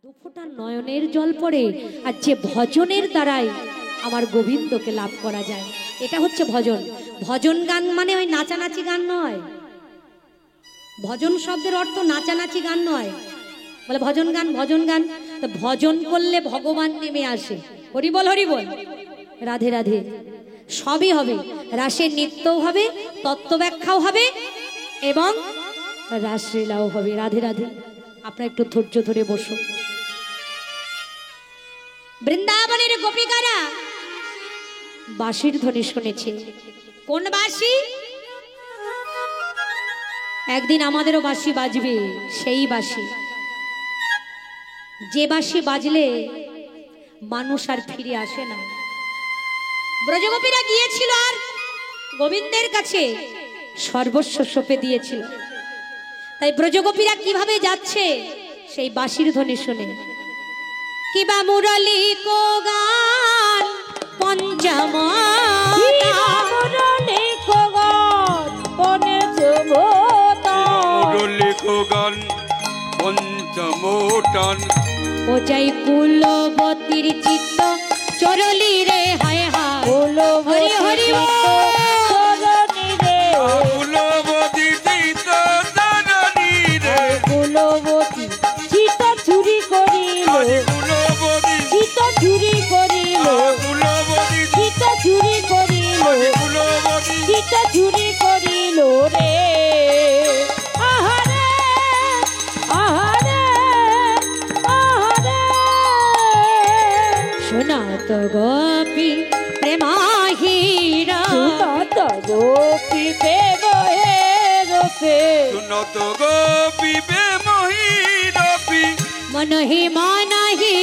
দুফোঁটা নয়নের জল পড়ে আর যে ভজনের দ্বারাই আমার গোবিন্দকে লাভ করা যায়, এটা হচ্ছে ভজন। ভজন গান মানে ওই নাচানাচি গান নয়। ভজন শব্দের অর্থ নাচানাচি গান নয়। বলে ভজন গান, ভজন গান, তো ভজন করলে ভগবান নেমে আসে। হরি বল, হরি বল, রাধে রাধে, সবই হবে। রাসের নৃত্যও হবে, তত্ত্ব ব্যাখ্যাও হবে এবং রাসলীলাও হবে। রাধে রাধে। আপনারা একটু ধৈর্য ধরে বসুন। বৃন্দাবনের গোপিকারা বাঁশির ধ্বনি শুনেছে। কোন বাঁশি? একদিন আমাদেরও বাঁশি বাজবে, সেই বাঁশি যে বাঁশি বাজলে মানুষ আর ফিরে আসে না। ব্রজগোপীরা গিয়েছিল আর গোবিন্দের কাছে সর্বস্ব সঁপে দিয়েছিল। তাই ব্রজগোপীরা কিভাবে যাচ্ছে সেই বাঁশির ধ্বনি শুনে। কিবা মুরলী কো গান পঞ্চম, মুরলী কো গান পঞ্চমোটান, ও যাই কুলবতীর চিত্ত চরলি রে, হায় হায় হরি হরি চরণী রে, কুলবতী চিত্ত চরণী রে, কুলবতী চিত্ত চুরি করিল, কুলবতী চিত্ত চুরি করিল, কুলবতী চিত্ত চুরি করিল, কুলবতী চিত্ত চুরি করিল রে। আহারে আহারে আহারে, শোনাত গোপী প্রেমাহিরা, সুনত গোপী প্রেম হে রূপে, সুনত গোপী বেমহি রবি, মনহি মনহি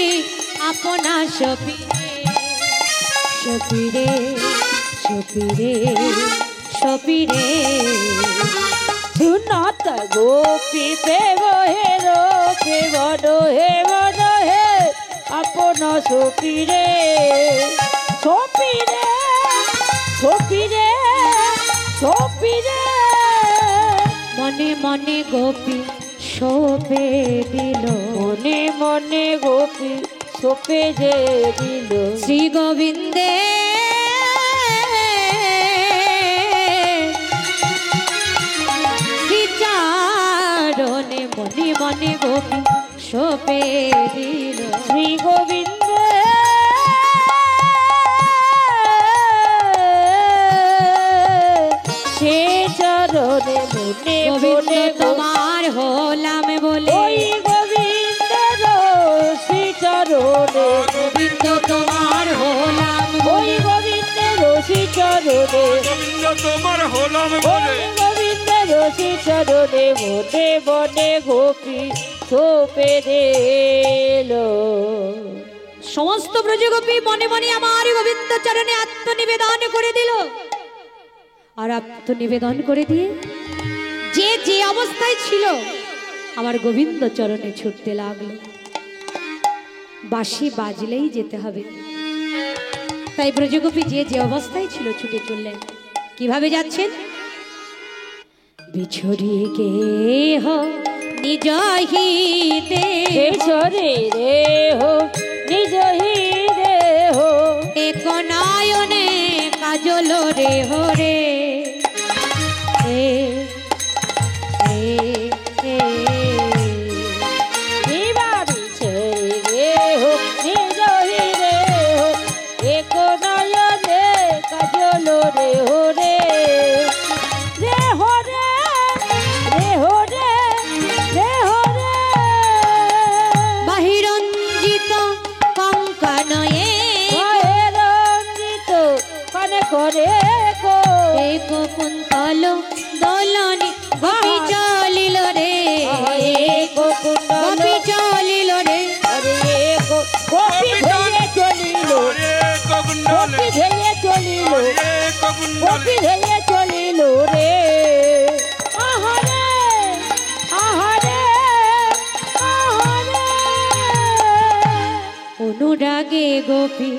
আপনা সপিরে, সপিরে সপিরে সপিরে, সুনত গোপী প্রেম হে রূপে, মন হে আপন সপিরে, সপিরে সপিরে সপিরে, মনে মনে গোপী শোপে দিল, মনে মনে গোপী সপে যে দিল, শ্রী গোবিন্দে শ্রীচরণে মনে মনে গোপী শোপে দিল, শ্রী গোবিন্দ সে চরণে মনে গোবিন্দ মনে তোমার হলাম বলে, ওই গোবিন্দের শ্রী চরণে, গোবিন্দ তোমার হলাম ওই বলে, গোবিন্দের শ্রী চরণে, গোবিন্দ তোমার হলাম বলে, ওই গোবিন্দের শ্রী চরণে মনে মনে গোপী সোপে দিল। সমস্ত ব্রজগোপী মনে মনে আমার গোবিন্দ চরণে আত্মনিবেদন করে দিল। আর আত্মনিবেদন করে দিয়ে যে যে অবস্থায় ছিল আমার গোবিন্দ চরণে ছুটতে লাগলো। বাঁশি বাজলেই যেতে হবে, তাই ব্রজগোপী যে যে অবস্থায় ছিল ছুটে চললেন। কিভাবে যাচ্ছেন? বিছড়িয়ে গেহ নিজ হিতে, বেছরে রে হো নিজ হিরে হো, এক নয়নে কাজল রে হরে, এ এ এ বিবারি ছেড়ে রে হো নিজ হিরে হো, এক নয়নে কাজল রে হো রে, রে হো রে, রে হো রে, রে হো রে, বাহিরঞ্জিত কঙ্কনয়ে রঞ্জিত কানে করে কো, এক কুন্তল দোলনি গোপী চলিল রে, গোপী চলিল রে, গোপী ধেয়ে চলিল, রে গগনলে, গোপী ধেয়ে চলিল, রে গগনলে, গোপী ধেয়ে চলিল রে। আহারে আহারে আহারে, অনুরাগে গোপী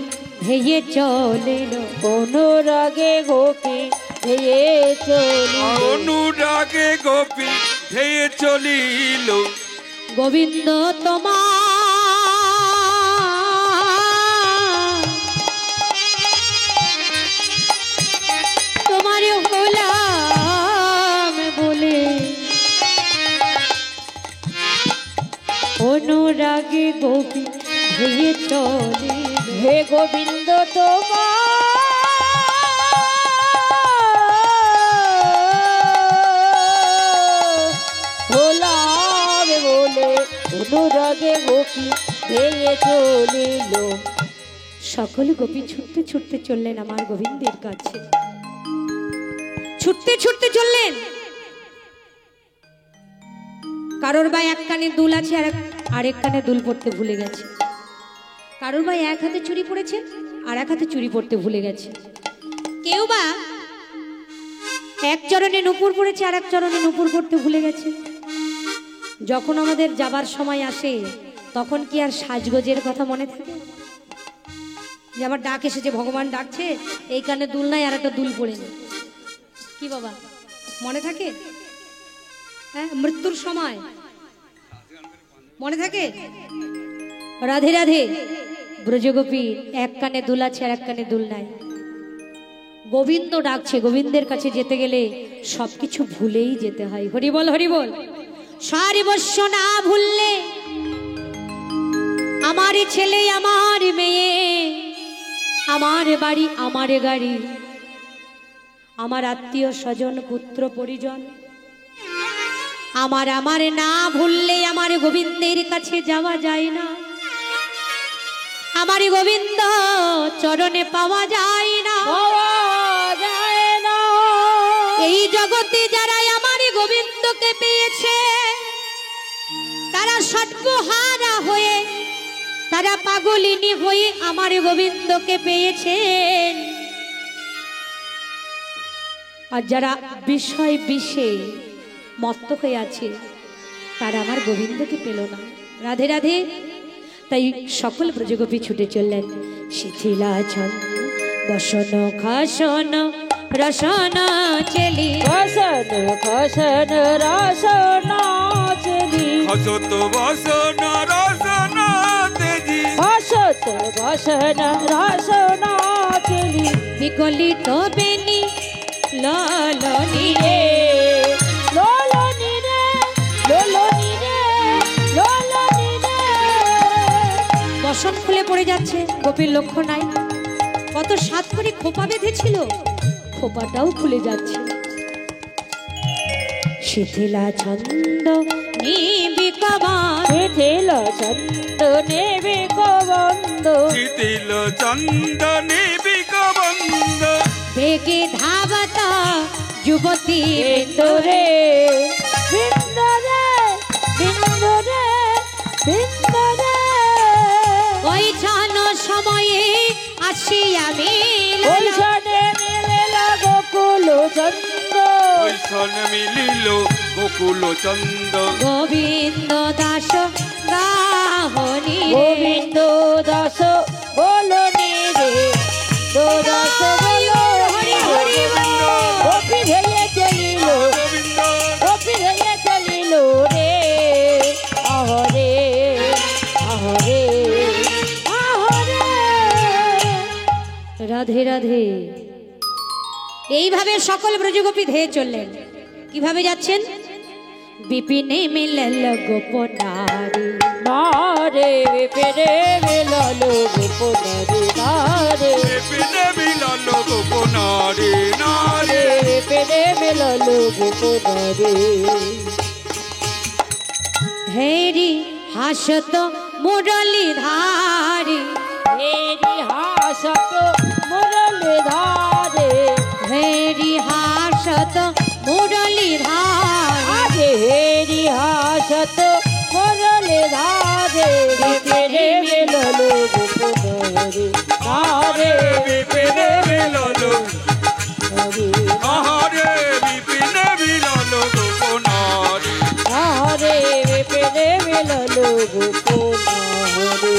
ধেয়ে চলিল, অনুরাগে গোপী ধেয়ে চলিল, অনুরাগে গোপী ধেয়ে চলিল, গোবিন্দ তোমার অনুরাগে গোপী ধেয়ে চলে হে গোবিন্দ ভোলাবে বলে অনুরাগে গোপী ভেঙে চলিল। সকল গোপী ছুটতে ছুটতে চললেন আমার গোবিন্দের কাছে, ছুটতে ছুটতে চললেন। কারোর বা এক কানে দুল আছে আর আরেক কানে দুল পড়তে ভুলে গেছে, কারোর বা এক হাতে চুড়ি পড়েছে আর এক হাতে চুড়ি পড়তে ভুলে গেছে, কেউ বা এক চরণে নুপুর পড়েছে আর এক চরণে নুপুর পড়তে ভুলে গেছে। যখন আমাদের যাবার সময় আসে তখন কি আর সাজগোজের কথা মনে থাকে? যে আমার ডাক এসেছে, ভগবান ডাকছে, এই কানে দুল নাই আর একটা দুল পড়ে নি, কি বাবা মনে থাকে? হ্যাঁ, মৃত্যুর সময় মনে থাকে? রাধে রাধে। ব্রজগোপী এক কানে দুল আছে আর এক কানে দুল নাই। গোবিন্দ ডাকছে, গোবিন্দের কাছে যেতে গেলে সবকিছু ভুলেই যেতে হয়। হরি বল হরি বল। সারি বর্ষ না ভুললে আমার ছেলে আমার মেয়ে, আমার বাড়ি আমার গাড়ি, আমার আত্মীয় স্বজন পুত্র পরিজন, আমার আমার না ভুললে আমার গোবিন্দের কাছে যাওয়া যায় না, আমার গোবিন্দ চরণে পাওয়া যায় না। এই জগতে যারা আমার গোবিন্দকে পেয়েছে তারা সর্বহারা হয়ে, তারা পাগলিনী হয়ে আমার গোবিন্দকে পেয়েছেন। আর যারা বিষয় বিষে মত্ত হয়ে আছে তারা আমার গোবিন্দকে পেল না। রাধে রাধে। তাই সকল ব্রজগোপী ছুটে চললেন। শিথিলাচল বসন খাসন রসন চেলি, খসন খসন রসন চেলি, হসত বসন রসন তেজি, হসত বসন রসন চেলি, বিকলিত বেনি ললনি রে লোলনি রে লোলনি রে লোলনি রে। বসন খুলে পড়ে যাচ্ছে, গোপীর লক্ষ্য নাই। কত সাত করে খোপা বেঁধেছিল, খোপাটাও খুলে যাচ্ছে। শিথিলা ছন্দ নিবিকবান, শিথিল ছন্দ নিবিকবন্ধ, শিথিল চন্দনে বিকবন্ধ, বেগে ধাবত যুবতী বিন্দুরে বিন্দুরে বিন্দুরে বিন্দুরে। ওই ছান সময়ে আসি আমি ওইখানে মিলিল গোকুল চন্দ, ঐশন মিলিল গোকুল চন্দ, গোবিন্দ দাস গাহনি গোবিন্দ দাস বলনি রে দাস হরি হরি বল। গোপী ভেঙে চলিল, গোবিন্দ গোপী ভেঙে চলিল রে। আহরে আহরে আহরে। রাধে রাধে। এইভাবে সকল ব্রজগোপী ধেয়ে চললেন। কিভাবে যাচ্ছেন? বিপিনে মিলল গোপনারী, নারে পেরে মিলালো গোপনারে নারে, বিপিনে মিলল গোপনারে নারে, পেরে মিলালো গোপনারে। ধৈরি হাসত মুরলি ধারি, হেরি হাসত মুরলি ধারে, ধৈরি হাসত মুরলি ধারি, আগে হেরি হাসত মুরলি ধারে। পেরে মিলালো গোপনারে নারে, বিপিনে মিলল হরে আহারে, বিপিনে মিলল গোপনারে, নারে পেরে মিলালো গোপনারে।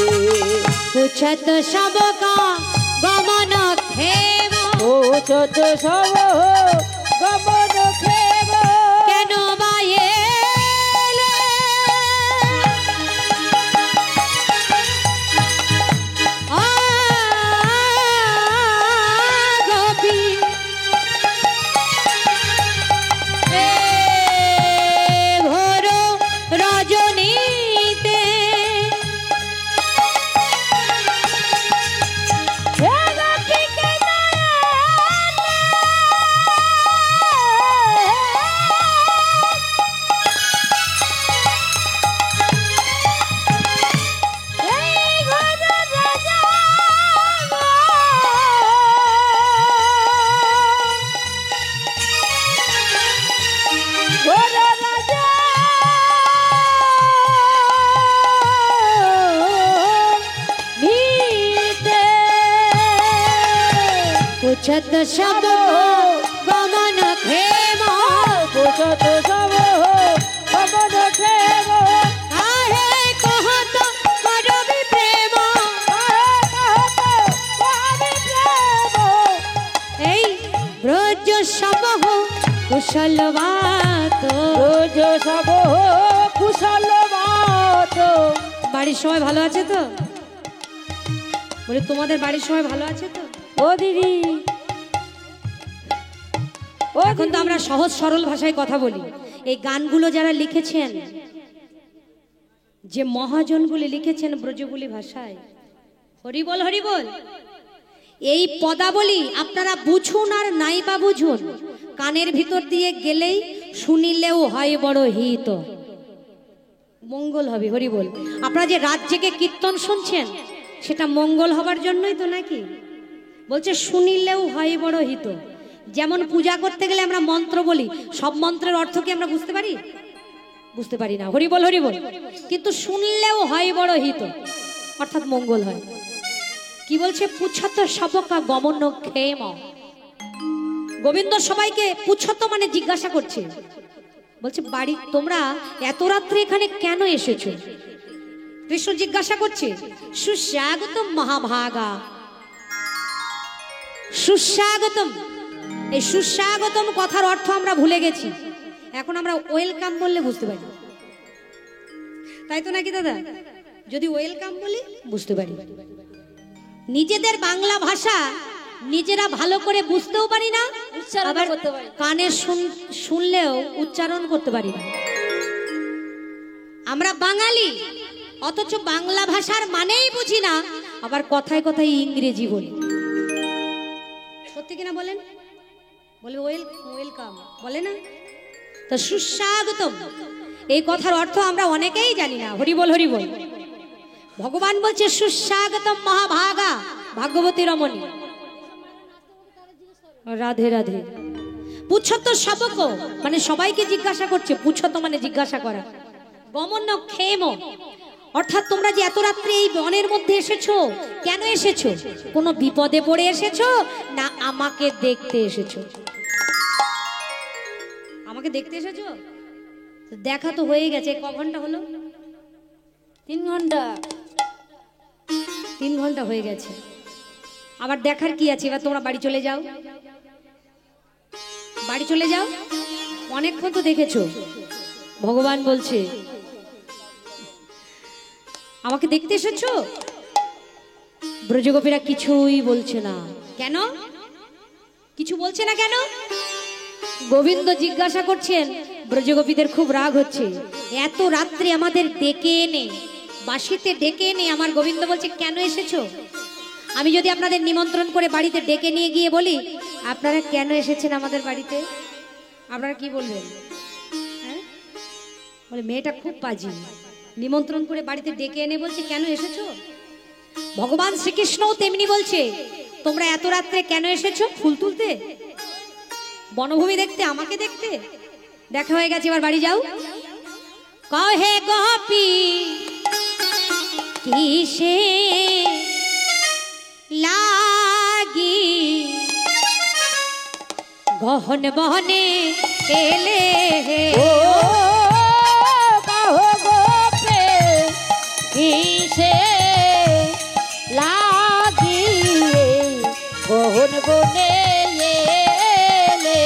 পুছত সবকা গমন খেব, ও চত সব গমন খেব, কেন বা এলে? আ গোপী এ ভোর রজনীতে পুছত সব গমন ক্ষেম পুছত সব গমন ক্ষেম আহে কহত করবি প্রেম এই ব্রজ সব কুশলবাত রোজ সব কুশল বাত। বাড়ির সবাই ভালো আছে তো? বলে তোমাদের বাড়ির সবাই ভালো আছে তো? ও দিদি ও এখন তো আমরা সহজ সরল ভাষায় কথা বলি। এই গানগুলো যারা লিখেছেন, যে মহাজনগুলি লিখেছেন ব্রজবুলি ভাষায়, হরি বল হরি বল, এই পদাবলী আপনারা বুঝুন আর নাই বা বুঝুন, কানের ভিতর দিয়ে গেলেই শুনিলেও হয় বড় হিত, মঙ্গল হবে। হরি বল। আপনারা যে রাত জেগে কীর্তন শুনছেন, সেটা মঙ্গল হবার জন্যই তো নাকি? বলছে শুনিলেও হয় বড় হিত। যেমন পূজা করতে গেলে আমরা মন্ত্র বলি, সব মন্ত্রের অর্থ কি আমরা বুঝতে পারি? বুঝতে পারি না। হরি বল হরি বল। কিন্তু শুনলেও হয় বড় হিত, অর্থাৎ মঙ্গল হয়। কি বলছে? পুছত সবকা গমন ক্ষেম। গোবিন্দ সবাইকে পুছত মানে জিজ্ঞাসা করছে, বলছে বাড়ি তোমরা এত রাত্রে এখানে কেন এসেছো? কৃষ্ণ জিজ্ঞাসা করছে। সুস্বাগতম মহাভাগা, সুস্বাগতম। এই সুস্বাগতম কথার অর্থ আমরা ভুলে গেছি, এখন আমরা ওয়েলকাম বললে বুঝতে পারি, তাই তো নাকি দাদা? যদি ওয়েলকাম বলি বুঝতে পারি। নিজেদের বাংলা ভাষা নিজেরা ভালো করে বুঝতেও পারি না, আবার কানে শুনলেও উচ্চারণ করতে পারি না। আমরা বাঙালি, অথচ বাংলা ভাষার মানেই বুঝি না, আবার কথায় কথায় ইংরেজি বলি। সত্যি কিনা বলেন? বলে ওয়েলকাম বলে না তো? সুস্বাগতম এই কথার অর্থ আমরা অনেকেই জানি না। হরি বল হরি বল। ভগবান বলছে সুস্বাগতম মহাভাগা, ভাগ্যবতী রমণী। রাধে রাধে। পুছত সবক মানে সবাইকে জিজ্ঞাসা করছে, পুছত মানে জিজ্ঞাসা করা। গমন ক্ষেম অর্থাৎ তোমরা যে এত রাত্রে এই বনের মধ্যে এসেছো, কেন এসেছো? কোনো বিপদে পড়ে এসেছো না আমাকে দেখতে এসেছো? আমাকে দেখতে এসেছো? দেখা তো হয়ে গেছে। ক ঘন্টা হলো? 3 ঘন্টা। 3 ঘন্টা হয়ে গেছে, আবার দেখার কি আছে? এবার তোমরা বাড়ি চলে যাও, বাড়ি চলে যাও। অনেকক্ষণ তো দেখেছো। ভগবান বলছে আমাকে দেখতে এসেছো? ব্রজগোপীরা কিছুই বলছে না। কেন কিছু বলছে না কেন? গোবিন্দ জিজ্ঞাসা করছেন। ব্রজগোপীদের খুব রাগ হচ্ছে, এত রাত্রে আমাদের ডেকে এনে, বাসিতে ডেকে এনে আমার গোবিন্দ বলছে কেন এসেছো? আমি যদি আপনাদের নিমন্ত্রণ করে বাড়িতে ডেকে নিয়ে গিয়ে বলি আপনারা কেন এসেছেন আমাদের বাড়িতে, আপনারা কি বলবেন? হ্যাঁ, বলে মেয়েটা খুব পাজি, নিমন্ত্রণ করে বাড়িতে ডেকে এনে বলছে কেন এসেছো? ভগবান শ্রীকৃষ্ণও তেমনি বলছে, তোমরা এত রাত্রে কেন এসেছো? ফুল তুলতে, বনভূমি দেখতে, আমাকে দেখতে? দেখা হয়ে গেছে, এবার বাড়ি যাও। কহে গোপী কিসে লাগি গহন বহনে এলে ও কাহো গোপে কিসে লাগি গহন বনে এলে।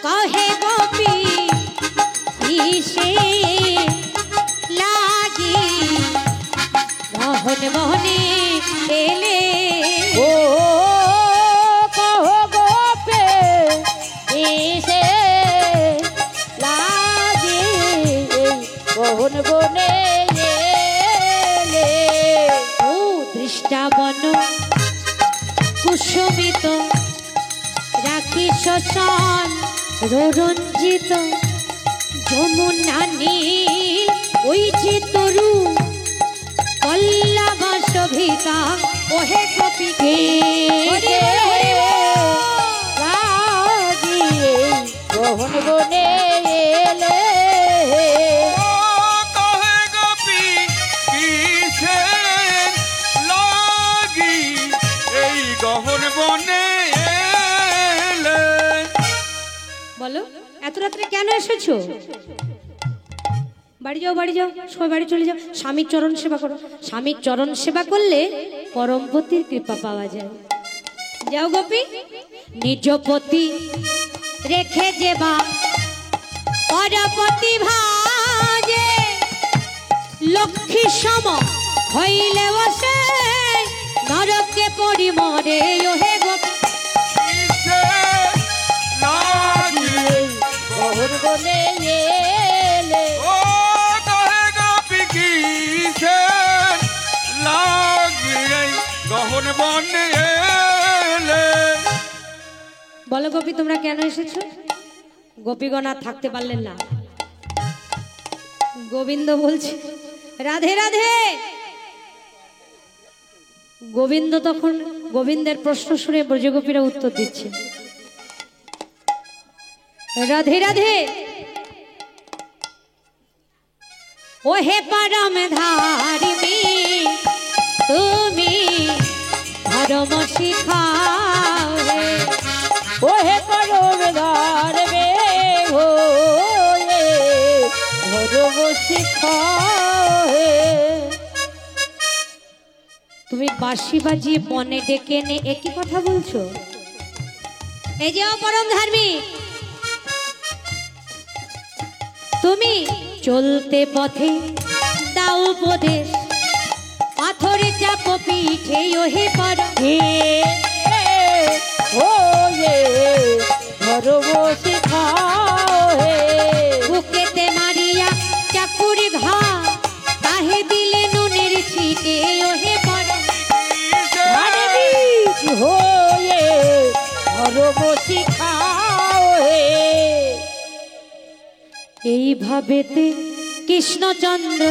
কহে গোপী কিসে লাগি গহন বহনে এলে। ও কাহো গোপে কিসে লাগি গহন বনে এলে। ও দৃষ্টাবন কুসুমিত রাখি শশান রঞ্জিত যমুনা নীল ওই যে তরু পল্লব শোভিতা ওহে কপিকে গহন বনে এলে। কহে গোপী কিসে লাগি এই গহন রাত্রে কেন এসেছো? বাড়ি যাও, বাড়ি যাও, সবাই বাড়ি চলে যাও, স্বামীর চরণ সেবা করো। স্বামীর চরণ সেবা করলে পরমপতির কৃপা পাওয়া যায়। যাও গোপী, নিজ পতি রেখে যেবা পরপতি ভাজে, লক্ষ্মী সম হইলে বসে নরকে পড়ি মরে। ওহে গোপী কিসে লাগে গহন বনে এলে, ও কহে গোপী কিসে লাগে গহন বনে এলে। বলো গোপী তোমরা কেন এসেছো? গোপীগণ আর থাকতে পারলেন না। গোবিন্দ বলছে রাধে রাধে। গোবিন্দ তখন গোবিন্দের প্রশ্ন শুনে ব্রজগোপীরা উত্তর দিচ্ছে রাধে রাধে। ও হে পরম ধারিণী তুমি ধর্ম শিখাও হে। ওহে পরমেদার বে হোয়ে ধর্ম শিখাহে। তুমি বাঁশি বাজিয়ে বনে ডেকে এনে একই কথা বলছো? এই যে পরম ধার্মিক, তুমি চলতে পথে দাও উপদেশ, পাথরে চাপ পিঠে ওহে পর ওয়ে ধর্ম শিখাহে। বুকেতে মারিয়া চাকুরি ঘা, তাহে দিলে নুনের ছিটে ওহে পর হয়ে ধর্ম শিখাহে। এইভাবেতে কৃষ্ণচন্দ্র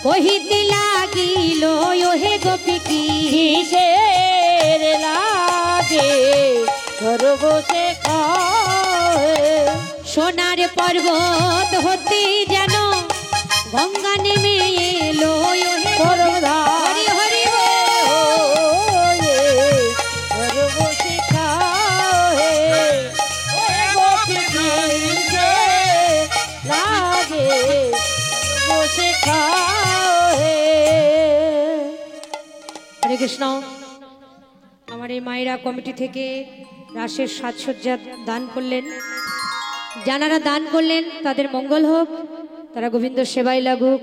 কহিতে লাগিল ওহে গোপী কি কিসের লাগে ধর্ম শিখাহে। সোনার পর্বত হতে যেন গঙ্গা নেমে এলো ওহে হরি হরি বল। ধর্ম শিখাহে। গোপী লাগে ধর্ম শিখাহে। হরে কৃষ্ণ। আমার এই মায়েরা কমিটি থেকে রাসের সাজসজ্জা দান করলেন। যারা দান করলেন তাদের মঙ্গল হোক, তারা গোবিন্দ সেবায় লাগুক,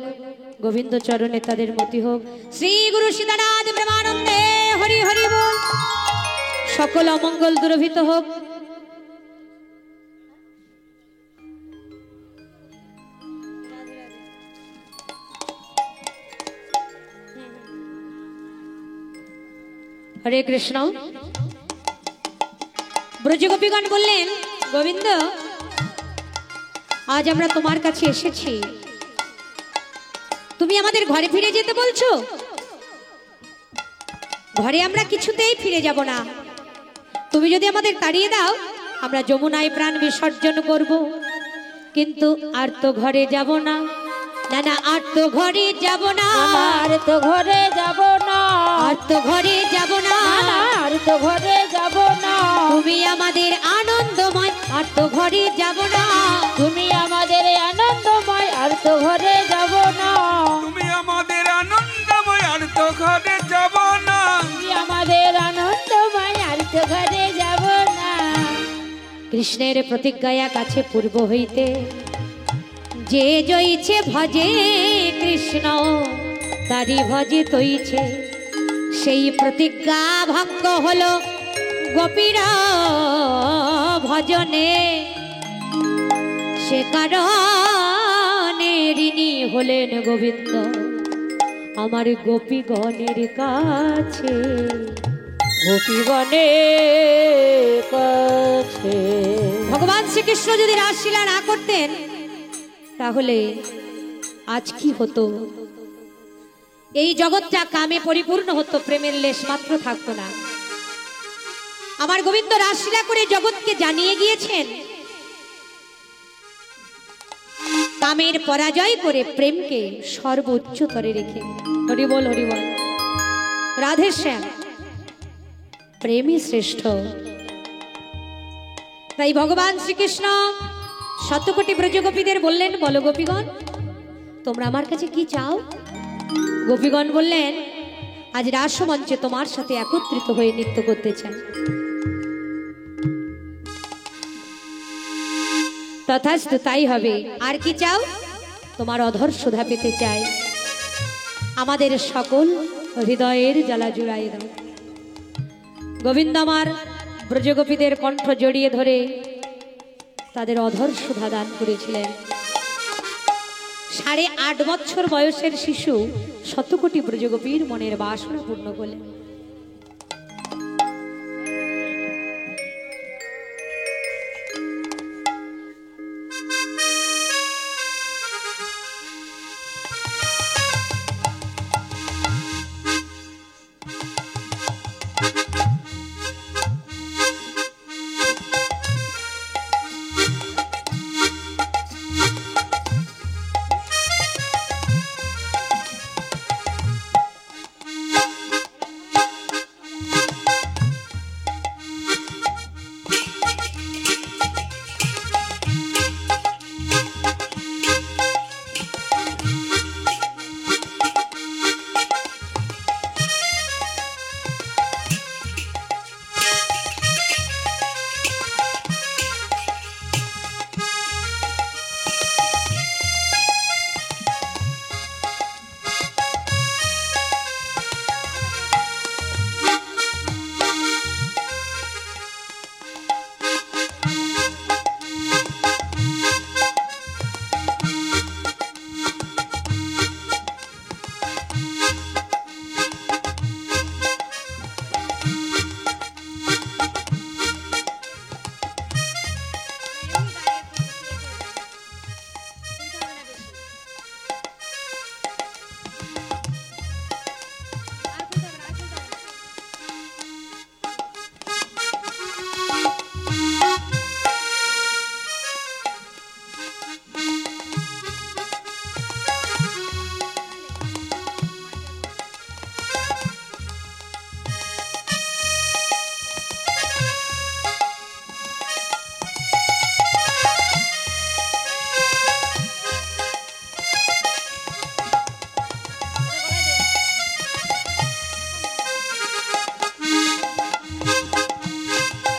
গোবিন্দ চরণে তাদের মতি হোক। শ্রী গুরু সীতানাথ প্রেমানন্দে হরি হরি বল। সকল অমঙ্গল দূরভীত হোক। হরে কৃষ্ণ। ব্রজগোপীগণ বললেন গোবিন্দ, আজ আমরা তোমার কাছে এসেছি, তুমি আমাদের ঘরে ফিরে যেতে বলছো? ঘরে আমরা কিছুতেই ফিরে যাব না। তুমি যদি আমাদের তাড়িয়ে দাও, আমরা যমুনায় প্রাণ বিসর্জন করব। কিন্তু আর তো ঘরে যাব না, না না আর তো ঘরে যাব না, আর তো ঘরে যাব না, আর তো ঘরে যাব না, আর তো ঘরে যাব না। তুমি আমাদের আনন্দময়, আর তো ঘরে যাব না, তুমি আমাদের আনন্দময়, আর তো ঘরে যাব না। তুমি আমাদের আনন্দময় আর তো ঘরে যাব না। তুমি আমাদের আনন্দময়, আর তো ঘরে যাব না। কৃষ্ণের প্রতিজ্ঞা কাছে পূর্ব হইতে, যে জয়ছে ভজে কৃষ্ণ তারি ভজে তৈছে। সেই প্রতিজ্ঞা ভঙ্গ হলো গোপীরা ভজনে, সে কারণে ঋণী হলেন গোবিন্দ আমার গোপীগণের কাছে। গোপীগণের কাছে ভগবান শ্রীকৃষ্ণ যদি রাসলীলা না করতেন তাহলে আজ কি হতো? এই জগৎটা কামে পরিপূর্ণ হতো, প্রেমের লেশ মাত্র থাকতো না। আমার গোবিন্দ রাসলীলা করে জগৎকে জানিয়ে গিয়েছেন, কামের পরাজয় করে প্রেমকে সর্বোচ্চতরে রেখে। হরি বল হরি বল। রাধে শ্যাম, প্রেমই শ্রেষ্ঠ। তাই ভগবান শ্রীকৃষ্ণ শতকোটি ব্রজগোপীদের বললেন, বলো গোপীগণ, তোমরা আমার কাছে কি চাও? গোপীগণ বললেন, আজ রাসমঞ্চে তোমার সাথে একত্রিত হয়ে নৃত্য করতে চাই। তথাস্তু, তাই হবে। আর কি চাও? তোমার অধর সুধা পেতে চাই। আমাদের সকল হৃদয়ের জ্বালা জুড়াই দাও। গোবিন্দ আমার ব্রজগোপীদের কণ্ঠ জড়িয়ে ধরে তাদের অধর সুধা দান করেছিলেন। 8.5 বছর বয়সের শিশু শতকোটি ব্রজগোপীর মনের বাসনা পূর্ণ করলেন।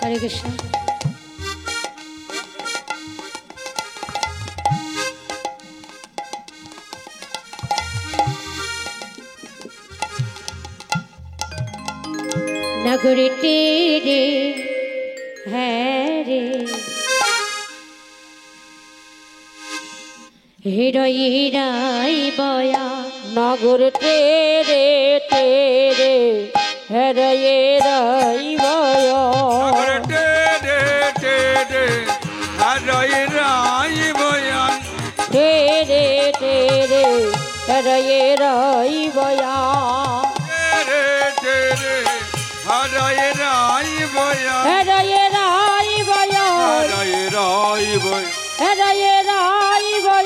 হরে কৃষ্ণ। নগরে তেরে হ্যাঁ রে হৃদয়েরাই বয়া, নগর তেরে তেরে হৃদয়েরাই বয়া, তেরে তেরে হৃদয়েরাই বয়া, হৃদয়েরাই বয়া, হৃদয়েরাই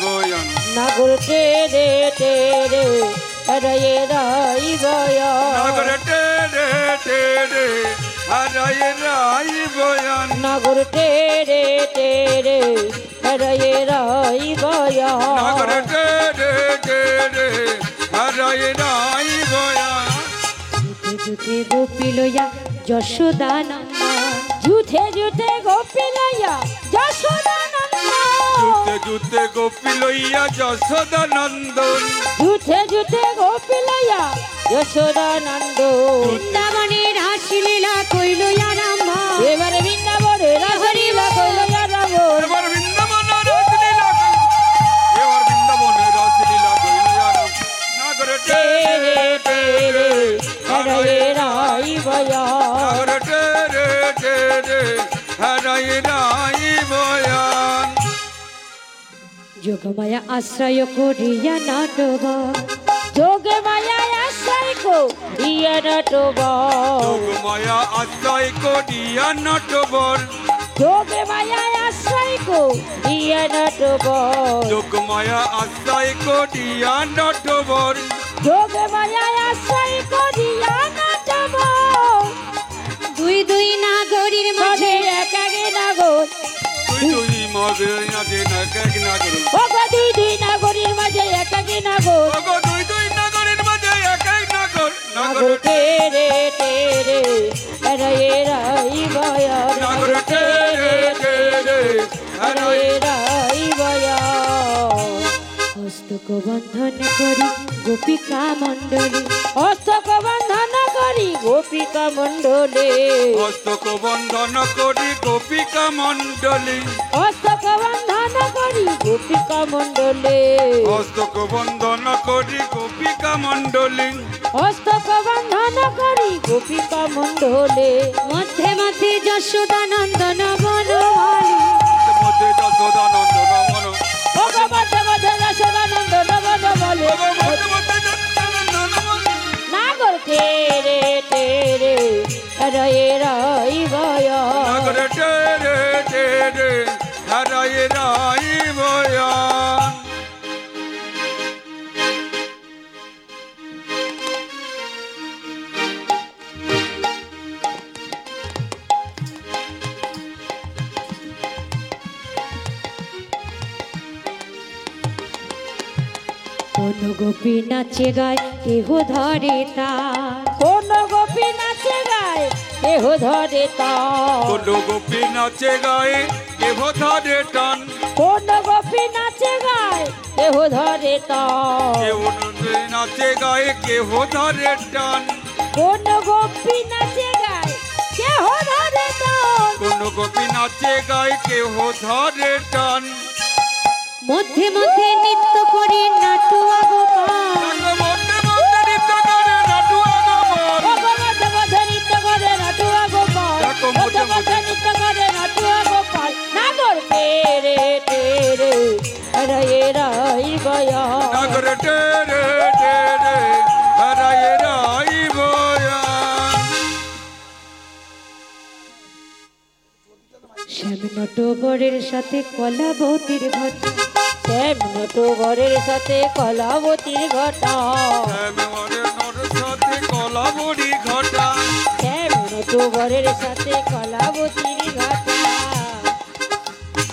বয়া, নগর তেরে তেরে হৃদয়েরাই বয়া, নগর তেরে তেরে হৃদয়েরাই বয়া, নগর তেরে তেরে হৃদয়েরাই বয়া, নগর তেরে তেরে হৃদয়েরাই বয়া। যুথে গোপী লইয়া যশোদা নন্দা, যুথে যুথে গোপী লইয়া যশোদা নন্দন, যুদ্ধে যুদ্ধে গোপী লইয়া যশোদা নন্দন, যুথে যুথে গোপী লইয়া যশোদা নন্দন, বৃন্দাবনে রাসলীলা কইল আরম্ভ, এবারে বৃন্দাবনে রাসলীলা কইল আরম্ভ, এবার বৃন্দাবনে রাসলীলা কইল, এবার বৃন্দাবনে রাসলীলা কইল আরম্ভ। নগর তেরে তেরে হৃদয়েরাই বয়া, নগর তেরে তেরে হৃদয়েরাই বয়া। যোগমায়া আশ্রয় করিয়া নাটব, যোগে মায়া আশ্রয় করিয়া নাটব, যোগমায়া আশ্রয় করিয়া নটবর, যোগে মায়া আশ্রয় করিয়া নাটব, যোগমায়া আশ্রয় করিয়া নটবর, যোগে মায়া আশ্রয় করিয়া নাটব, দুই দুই নাগরীর মাঝে এক এক নাগর মগরি নাচে না এক নাগর ও গো দুই দুই নাগরীর মাঝে একাকি নাগর ওগো দুই দুই নাগরের মাঝে এক এক নাগর নাগর তেরে তেরে রে রাই বয়া নাগর তেরে তেরে রে রাই বয়া হস্তক বন্ধন করি গোপিকা মণ্ডলী, হস্তক বন্ধন করি গোপিকা মণ্ডলে হস্তক বন্ধন করি গোপিকা মণ্ডলী হস্তক বন্ধন করি গোপিকা মণ্ডলে হস্তক বন্ধন করি গোপিকা মণ্ডলী হস্তক বন্ধন করি গোপিকা মণ্ডলে মধ্যে মধ্যে যশোদানন্দন বনমালী, মধ্যে যশোদানন্দ রমন ও গো মধ্যে মধ্যে যশোদানন্দ নবন বলে মধ্যে মধ্যে যশোদানন্দ রমন নাগর তেরে তেরে রে রাই বয়া নাগর তেরে তেরে হারায় রাই বয়ান কোন গোপী নাচে গায় কেহ ধরে তার, কোন গোপী নাচে গায় দেহ ধরে তার কোন গোপী নাচে গায়ে কেহ ধরে টান কোন গোপী নাচে গায় দেহ ধরে তার কেহ নাচে গায়ে কেহ ধরে টান কোন গোপী নাচে গায় দেহ ধরে তার কোন গোপী নাচে গায়ে কেহ ধরে টান মধ্যে মধ্যে নৃত্য করে নাটুয়া গোপাল, মধ্যে মধ্যে নৃত্য করে নাটুয়া গোপাল ও গো মধ্যে মধ্যে নৃত্য করে নাটুয়া গোপাল দেখো মধ্যে মধ্যে মধ্যে নৃত্য করে নাটুয়া গোপাল নাগর তেরে তেরে রে রাই বয়া নাগর তেরে তেরে হারায় রাই বয়ান শ্যাম নটবরের সাথে কলাবতীর ঘটা, শ্যাম নটবরের সাথে কলাবতীর ঘটা শ্যামরে নর সাথে কলাবড়ি ঘটা শ্যাম নটবরের সাথে কলাবতীর ঘটা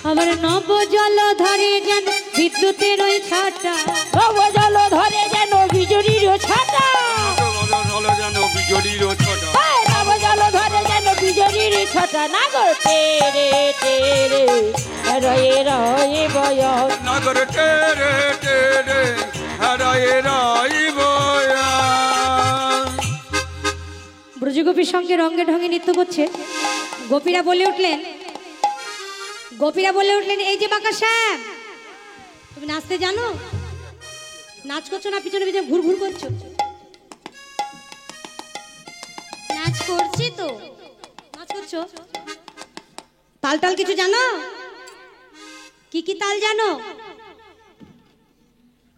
আমার নব জল ধরে যেন বিদ্যুতের ওই ছাটা, নব জল ধরে যেন বিজুরির ছাতা হলো যেন বিজড়ির ছটা নব জল ধরে যেন বিজুরির ছাতা নাগর তেরে তেরে রয়ে রয়ে বয়স নাগর তেরে তেরে হারায় রাই বয়ান ব্রজগোপীর সঙ্গে রঙ্গে ঢঙ্গে নৃত্য করছে। গোপীরা বলে উঠলেন, গোপীরা বলে উঠলেন, এই যে বাঁকা শ্যাম, তুমি নাচতে জানো? নাচ করছো না পিছনে পিছনে ঘুর ঘুর করছো? নাচ করছি তো। নাচ করছো? তাল টাল কিছু জানো? কি কি তাল জানো?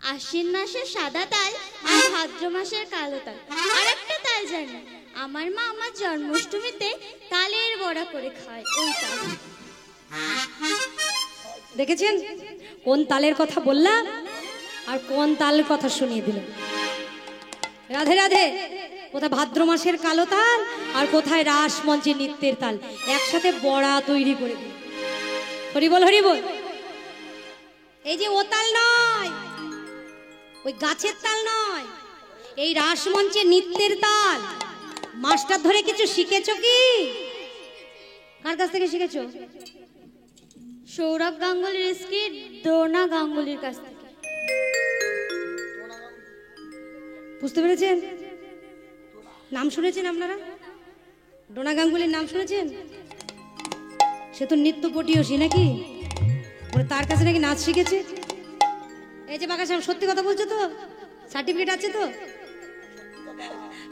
আশ্বিন মাসের সাদা তাল আর ভাদ্র মাসের কালো তাল। আর একটা তাল জানি, আমার মা আমার জন্মাষ্টমীতে তালের বড়া করে খায়, ওই তাল। দেখেছেন কোন তালের কথা বললাম আর কোন তালের কথা শুনিয়ে দিলাম। রাধে রাধে। কোথায় ভাদ্র মাসের কালো তাল আর কোথায় রাস মঞ্চে নৃত্যের তাল একসাথে বড়া তৈরি করে দিল। হরি বল হরি বল। এই যে ও তাল নয়, ওই গাছের তাল নয়, এই রাস মঞ্চে নৃত্যের তাল। মাস্টার ধরে কিছু শিখেছো কি? কার কাছ থেকে শিখেছো? সৌরভ গাঙ্গুলির স্ত্রী ডোনা গাঙ্গুলির কাছ থেকে। বুঝতে পেরেছেন? নাম শুনেছেন আপনারা? ডোনা গাঙ্গুলির নাম শুনেছেন? সে তো নৃত্যপটীয়সী নাকি, মানে তার কাছে নাকি নাচ শিখেছে। এই যে বাঁকা শ্যাম, সত্যি কথা বলছো তো? সার্টিফিকেট আছে তো?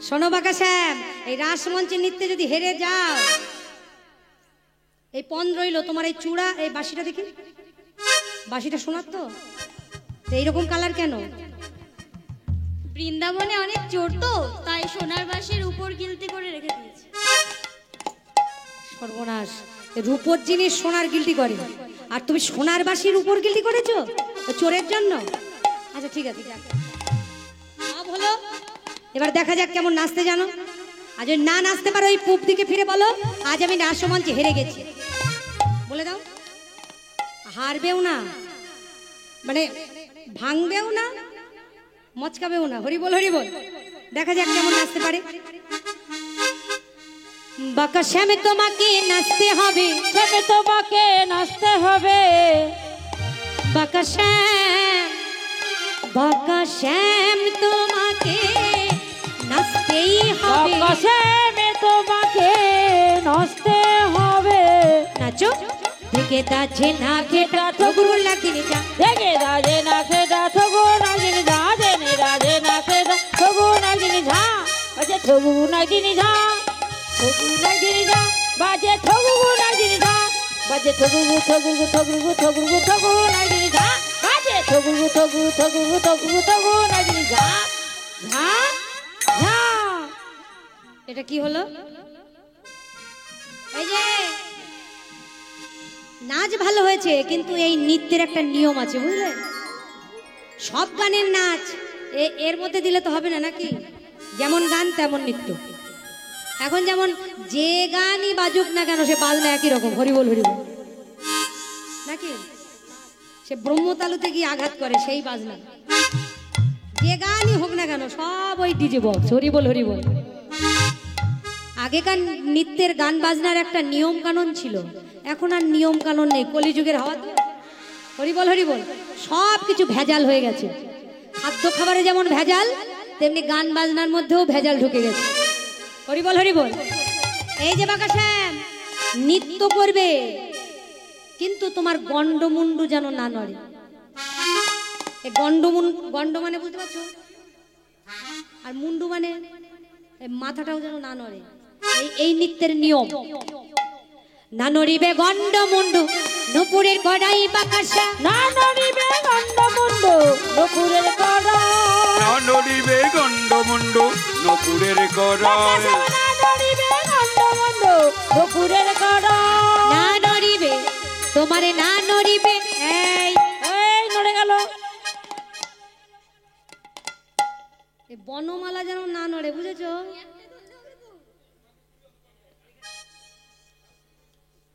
শোনো বাঁকা শ্যাম, এই রাস মঞ্চে নৃত্যে যদি হেরে যাও, এই পণ রইল তোমার এই চূড়া, এই বাঁশিটা দেখি, বাঁশিটা শোনার তো এইরকম কালার কেন? বৃন্দাবনে অনেক চোর তো, তাই সোনার বাঁশের উপর গিলতি করে রেখে দিয়েছে। সর্বনাশ, রূপোর জিনিস সোনার গিলটি করে, আর তুমি সোনার বাঁশির উপর গিলটি করেছো চোরের জন্য? আচ্ছা ঠিক আছে, সব হলো। এবার দেখা যাক কেমন নাচতে জানো। আজ ওই না নাচতে পারো, ওই পূব দিকে ফিরে বলো, আজ আমি নাচ মঞ্চে হেরে গেছি, বলে দাও। হারবেও না, মানে ভাঙবেও না, মচকাবেও না। হরি বল হরি বল। দেখা যাক কেমন নাচতে পারে। বাঁকা শ্যামে তোমাকে নাচতে হবে, শ্যামে তোমাকে নাচতে হবে, বাঁকা শ্যাম, বাঁকা শ্যাম তোমাকে নাচতেই হবে। বাঁকা শ্যামে তোমাকে নাচতে হবে। নাচো দেখে দাছে না খেটা ঠগুরু লাগিনি যা, দেখে রাজে না খেটা ঠগু নাগিনি ঝা, জেনে রাজে না খেটা ঠগু নাগিনি ঝা, বাজে ঠগু নাগিনি ঝা, ঠগু নাগিনি ঝা, বাজে ঠগু নাগিনি ঝা, বাজে ঠগু ঠগু ঠগু ঠগু ঠগু নাগিনি ঝা, বাজে ঠগু ঠগু ঠগু ঠগু ঠগু নাগিনি ঝা, ঝা ঝা। এটা কি হলো? এই যে নাচ ভালো হয়েছে, কিন্তু এই নৃত্যের একটা নিয়ম আছে, বুঝলে? সব গানের নাচ এর মধ্যে দিলে তো হবে না, নাকি? যেমন গান তেমন নৃত্য। এখন যেমন যে গানই বাজুক না কেন, সে বাজনা একই রকম, হরিবল হরিবল, নাকি? সে ব্রহ্মতালুতে গিয়ে আঘাত করে সেই বাজনা। যে গানই হোক না কেন, সব ওই ডিজে বক্স, হরিবল হরিবল। আগেকার নৃত্যের গান বাজনার একটা নিয়ম কানুন ছিল, এখন আর নিয়ম কানুন নেই। কলিযুগের হাওয়া তো, হরিবল হরিবল, সব কিছু ভেজাল হয়ে গেছে। খাদ্য খাবারে যেমন ভেজাল, তেমনি গান বাজনার মধ্যেও ভেজাল ঢুকে গেছে। হরিবল হরিবল। এই যে বাঁকা শ্যাম নৃত্য করবে, কিন্তু তোমার গন্ডমুন্ডু যেন না নড়ে। এই গন্ড মানে বুঝতে পারছো, আর মুন্ডু মানে মাথাটাও যেন না নড়ে। এই নৃত্যের নিয়ম। না নড়িবে গন্ড মুন্ডু নুপুরের কড়াই বাকাশা, না নড়িবে গন্ড মুন্ডু নুপুরের কড়াই, না নড়িবে গন্ড মুন্ডু নপুরের কড়াই, না নড়িবে গন্ড মুন্ডু নুপুরের কড়াই, না নড়িবে তোমারে না নড়িবে। এই এই নড়ে গেল। বনমালা যেন না নড়ে, বুঝেছো?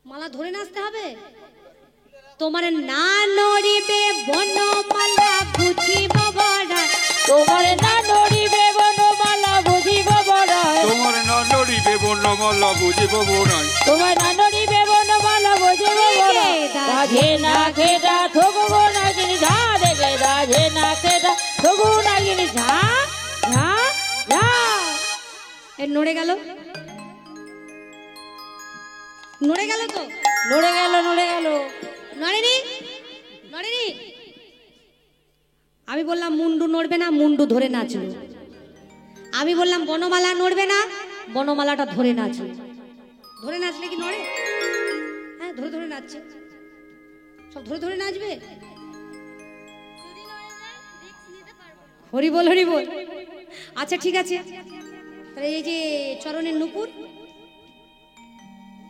মালা ধরে নাচতে হবে। তোমার না নড়িবে বনমালা বুঝিব বড়াই, তোমার না নড়িবে বনমালা বুঝিব বড়াই, তোমার না নড়িবে বনমালা বুঝিব বড়াই, তোমার না নড়িবে বনমালা বুঝিব বড়াই। রাজে না খেটা ঠগু নাগিনি ঝা, দেখে রাজে না খেটা ঠগু নাগিনি ঝা, ঝা ঝা। এ নড়ে গেল, নড়ে গেল তো, নড়ে গেল, নড়ে গেল। নড়েনি, নড়েনি। আমি বললাম মুন্ডু নড়বে না, মুন্ডু ধরে নাচলো। আমি বললাম বনমালা নড়বে না, বনমালাটা ধরে নাচলো। ধরে নাচলে কি নড়ে? হ্যাঁ, ধরে ধরে নাচছে, সব ধরে ধরে নাচবে। হরি বল হরি বল। আচ্ছা ঠিক আছে, তাহলে এই যে চরণের নুপুর,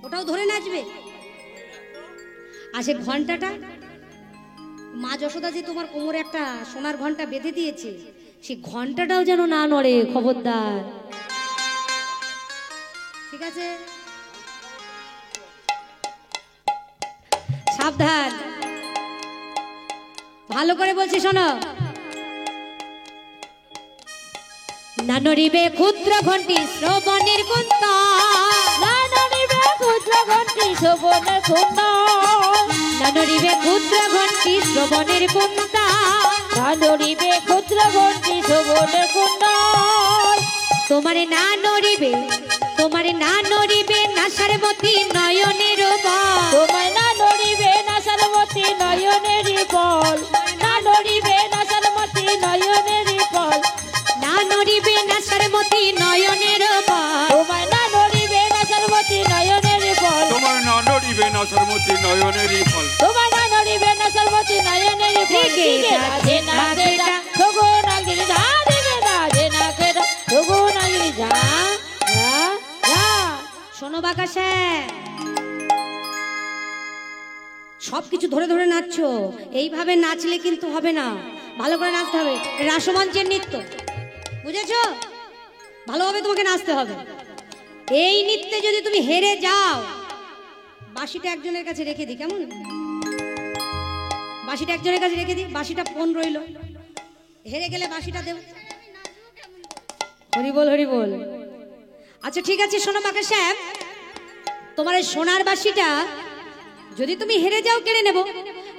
ওটাও ধরে নাচবে। আর সে ঘন্টাটা, মা যশোদা যে তোমার কোমরে একটা সোনার ঘন্টা বেঁধে দিয়েছে, সেই ঘন্টাটাও যেন না নড়ে, খবরদার। ঠিক আছে, সাবধান। ভালো করে বলছি, শোনো। না নড়িবে ক্ষুদ্র ঘন্টি শ্রবণের কুন্তা, না নড়িবে ক্ষুদ্র ঘন্টি শোভনের কুন্ডা, না নড়িবে ক্ষুদ্র ঘন্টি শ্রবণের কুন্তা, না নড়িবে ক্ষুদ্র ঘন্টি শোভনের কুন্ডা। তোমারে না নড়িবে, তোমারে না নড়িবে নাসার মতি নয়নের বল, তোমার না নড়িবে নাসারমতি নয়নের বল, না নড়িবে নাসারমতি নয়নের বল, না নড়িবে নাসার মতি নয়নের বল, তোমার না নড়িবে নাসারমতি নয়নের বল, তোমার না নড়িবে না সরমতি নয়নেরই ফল, তোমার না নড়িবে নাসারমতি নয়নের বল। দিকে রাজে না খেটা ঠগু নাগিনি ঝা, দিকে রাজে না খেটা ঠগু নাগিনি ঝা, ঝা ঝা। শোনো বাঁকা শ্যাম, সবকিছু ধরে ধরে নাচছো, এইভাবে নাচলে কিন্তু হবে না। ভালো করে নাচতে হবে, রাসমঞ্চের নৃত্য, বুঝেছো? ভালোভাবে তোমাকে নাচতে হবে। এই নৃত্যে যদি তুমি হেরে যাও, বাঁশিটা একজনের কাছে রেখে দিই, কেমন? বাঁশিটা একজনের কাছে রেখে দিই, বাঁশিটা ফোন রইল, হেরে গেলে বাঁশিটা দেব। হরি বল, হরি বল। আচ্ছা ঠিক আছে, শোনো বাঁকা শ্যাম, তোমার এই সোনার বাঁশিটা যদি তুমি হেরে যাও কেড়ে নেব,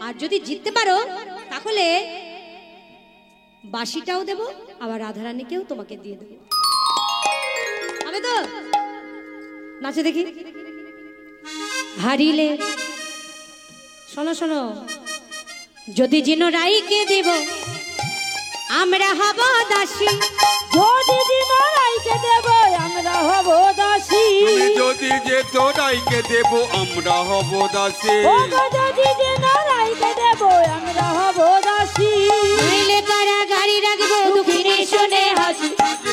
আর যদি জিততে পারো তাহলে বাঁশিটাও দেব, আবার রাধারানীকেও তোমাকে দিয়ে দেবো। হবে তো? নাচে দেখি। হারিলে শোনো শোনো, যদি জিনো রাইকে দেব আমরা হব দাসী, যদি দিন রাইকে দেব আমরা হব দাসী, তুমি যদি যে তোরাইকে দেব আমরা হব দাসী, ও গো যদি দিন রাইকে দেব আমরা হব দাসী, নইলে কারাগারে রাখবো দুঃখিনী শুনে হাসি,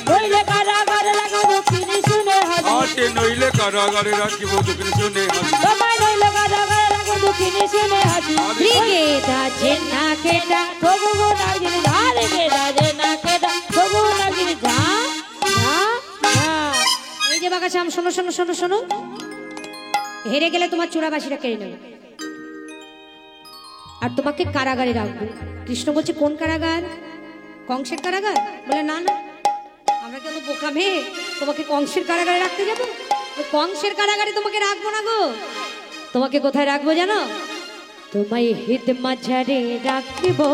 নইলে কারাগারে রাখবো দুঃখিনী শুনে হাসি, আটে নইলে কারাগারে রাখিব দুঃখিনী শুনে হাসি, তোমায় নইলে কারাগারে রাখবো দুঃখিনী শুনে হাসি, রিগেদা চেন্না কেটা তবু নাগিন ধারে কেডা যে না কেডা, তবু নাগিন ধা ধা ধা। এই যে বাঁকা শ্যাম, শোনো শোনো শোনো শোনো, হেরে গেলে তোমার চূড়া বাঁশিটা কেড়ে নেবে আর তোমাকে কারাগারে রাখবো। কৃষ্ণ বলছে কোন কারাগার? কংসের কারাগার? বলে না না, আমরা কেন বোকা মেয়ে তোমাকে কংসের কারাগারে রাখতে যাবো? ওই কংসের কারাগারে তোমাকে রাখবো না গো। তোমাকে কোথায় রাখবো জানো? তোমায় হিত মাঝারে রাখবো,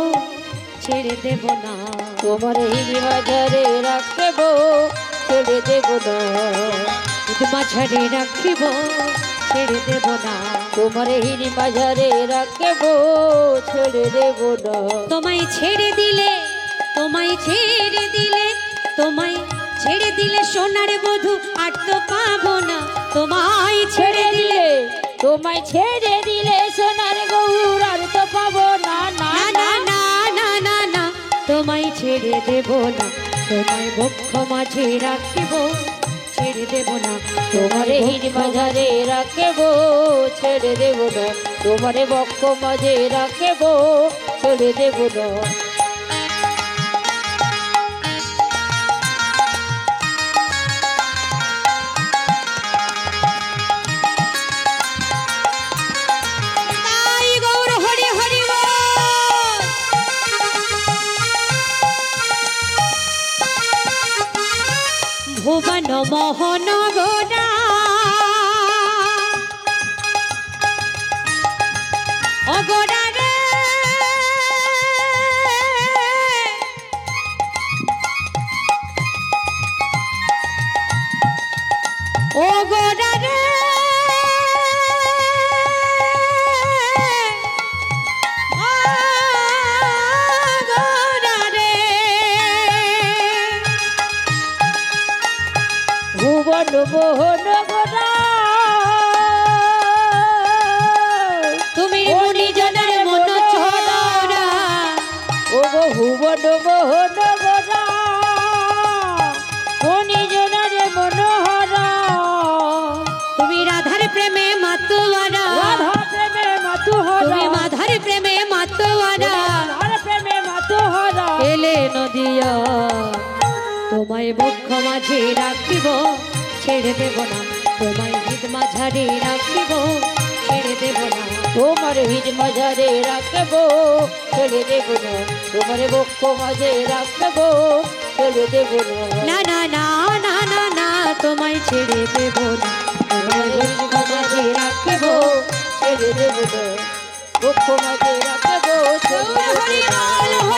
ছেড়ে দেব না। তোমার হিরি বাজারে রাখবো, ছেড়ে দেব না। হিত মাঝারে রাখবো, ছেড়ে দেব না। তোমার হিরি বাজারে রাখবো, ছেড়ে দেব না। তোমায় ছেড়ে দিলে, তোমায় ছেড়ে দিলে, তোমায় ছেড়ে দিলে সোনার বধূ আর তো পাবো না। তোমায় ছেড়ে দিলে, তোমায় ছেড়ে দিলে সোনার গৌর আর তো পাবো না। না না না না না না না, তোমায় ছেড়ে দেব না। তোমায় বক্ষ মাঝে রাখব, ছেড়ে দেব না। তোমার হিরি বাজারে রাখবো, ছেড়ে দেব না। তোমার বক্ষ মাঝে রাখবো, ছেড়ে দেব না। তাই গৌর হরি হরি বল। ভুবন মোহন গোরা অগোরা রে, ও গোরা রে, ও গোরা রে, ভুবন মোহন গোরা, তুমি মুনিজনের মন চোরা। ও গো ভুবন মোহন গোরা, মনিজনের মনোহরা। তুমি রাধার প্রেমে মাতোয়ারা, রাধা প্রেমে মাতুহরা, তুমি মাধার প্রেমে মাতোয়ারা। রাধার প্রেমে মাতুহরা। এলে নদিয়া তোমায় বক্ষ মাঝে রাখিব, ছেড়ে দেব না। তোমায় হিত মাঝারে রাখিব, ছেড়ে দেব না। তোমার হিজ মাঝারে রাখবো, ছেড়ে দেব না। তোমার বক্ষ মাঝে রাখবো, ছেড়ে দেব না। না না না না না না, তোমায় ছেড়ে দেব না। তোমায় বক্ষ মাঝে রাখিব, ছেড়ে দেব না। বক্ষ মাঝে রাখবো, ছেড়ে দেব না।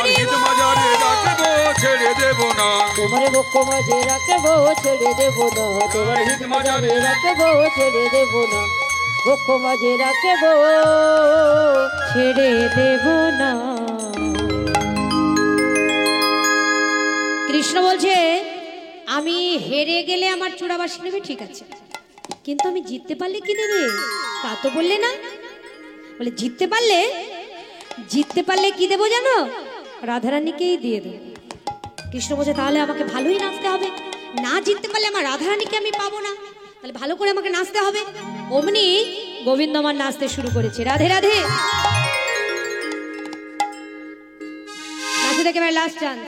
হিত মাঝারে রাখবো, ছেড়ে দেব না। তোমার বক্ষ মাঝে রাখবো, ছেড়ে দেব না। তোমার হিত মাঝারে রাখবো, ছেড়ে দেব না। বক্ষ মাঝে রাখবো, ছেড়ে দেব না। কৃষ্ণ বলছে আমি হেরে গেলে আমার চূড়াবাসী নেবে, ঠিক আছে, কিন্তু আমি জিততে পারলে কি দেবে? তা তো বললে না। বলে জিততে পারলে কি দেবো জানো? রাধারানীকেই দিয়ে দেবো। কৃষ্ণ বলছে তাহলে আমাকে ভালোই নাচতে হবে। না জিততে পারলে আমার রাধারানীকে আমি পাবো না, তাহলে ভালো করে আমাকে নাচতে হবে। অমনি গোবিন্দ আমার নাচতে শুরু করেছে। রাধে রাধে। নাচে দেখে লাস্ট চান্স।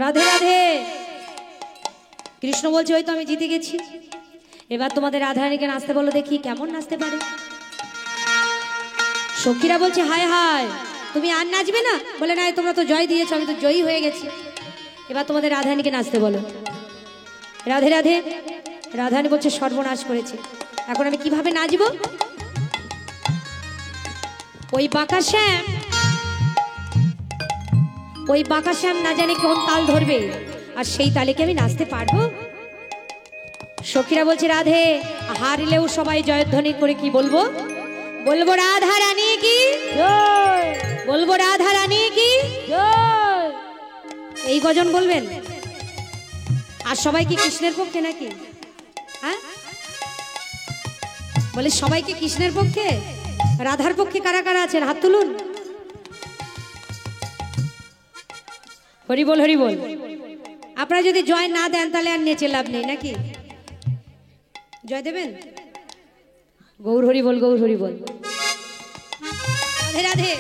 রাধে রাধে। কৃষ্ণ বলছে ওই তো আমি জিতে গেছি, এবার তোমাদের রাধারানীকে নাচতে বলো দেখি কেমন নাচতে পারে। সখীরা বলছে হায় হায় তুমি আর নাচবে না? বলে না তোমরা তো জয় দিয়েছো, আমি তো জয়ী হয়ে গেছি, এবার তোমাদের রাধারানীকে নাচতে বলো। রাধে রাধে। রাধারানী বলছে সর্বনাশ করেছে, এখন আমি কিভাবে নাচবো? ওই বাঁকা শ্যাম না জানে কোন তাল ধরবে, আর সেই তালে কি আমি নাচতে পারবো? সখীরা বলছে রাধে হারলেও সবাই জয়ধ্বনি করে কি বলবো? বলবো রাধা রানী কি জয়, বলবো রাধা রানী কি জয়। এই গজন বলবেন। আর সবাই কি কৃষ্ণের পক্ষে নাকি? হ্যাঁ বলে সবাই কি কৃষ্ণের পক্ষে? রাধার পক্ষে কারা কারা আছেন হাত তুলুন। হরি বল হরি বল। আপনারা যদি জয় না দেন তাহলে আর নেচে লাভ নেই নাকি? জয় দেবেন? গৌর হরি বল, গৌর হরি বল। রাধে রাধে।